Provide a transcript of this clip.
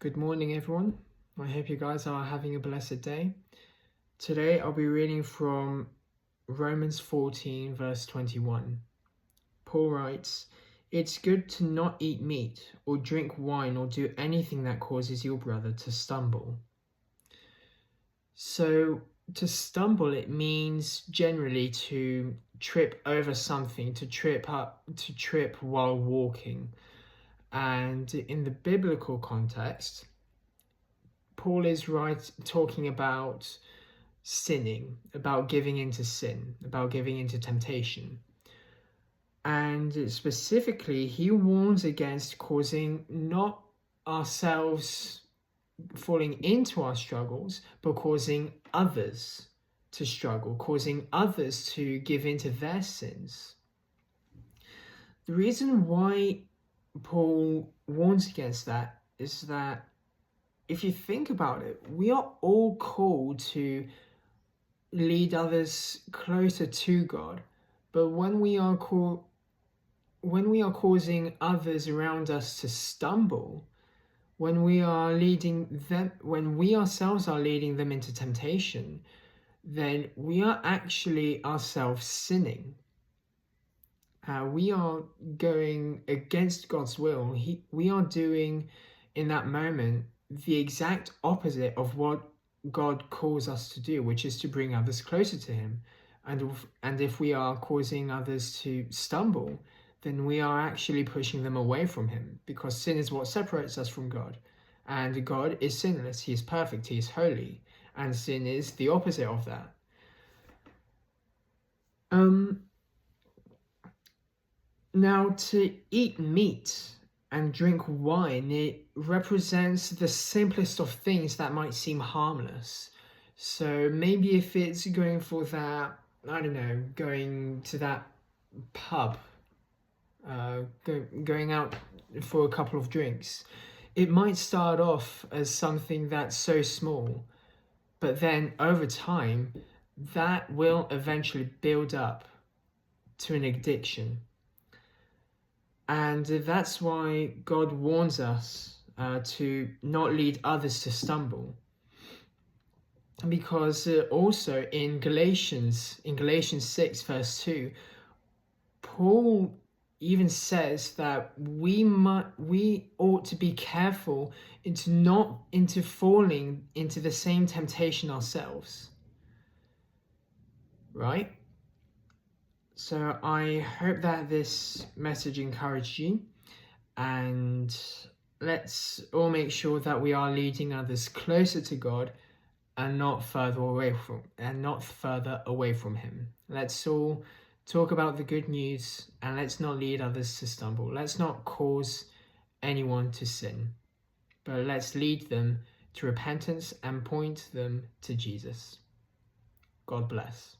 Good morning, everyone. I hope you guys are having a blessed day. Today I'll be reading from Romans 14, verse 21. Paul writes, "It's good to not eat meat or drink wine or do anything that causes your brother to stumble." So, to stumble, it means generally to trip over something, to trip while walking. And in the biblical context, Paul is talking about sinning, about giving into sin, about giving into temptation. And specifically, he warns against causing not ourselves falling into our struggles, but causing others to struggle, causing others to give into their sins. The reason why Paul warns against that is that if you think about it, we are all called to lead others closer to God. But when we are causing others around us to stumble, when we ourselves are leading them into temptation, then we are actually ourselves sinning. We are going against God's will. We are doing in that moment the exact opposite of what God calls us to do, which is to bring others closer to Him. And if we are causing others to stumble, then we are actually pushing them away from Him, because sin is what separates us from God. And God is sinless, He is perfect, He is holy, and sin is the opposite of that. Now, to eat meat and drink wine, it represents the simplest of things that might seem harmless. So maybe if it's going for that, I don't know, going to that pub, going out for a couple of drinks, it might start off as something that's so small, but then over time, that will eventually build up to an addiction. And that's why God warns us to not lead others to stumble. Because also in Galatians 6 verse 2, Paul even says that we ought to be careful into falling into the same temptation ourselves. Right? So I hope that this message encouraged you, and let's all make sure that we are leading others closer to God and not further away from Him. Let's all talk about the good news, and let's not lead others to stumble. Let's not cause anyone to sin, but let's lead them to repentance and point them to Jesus. God bless.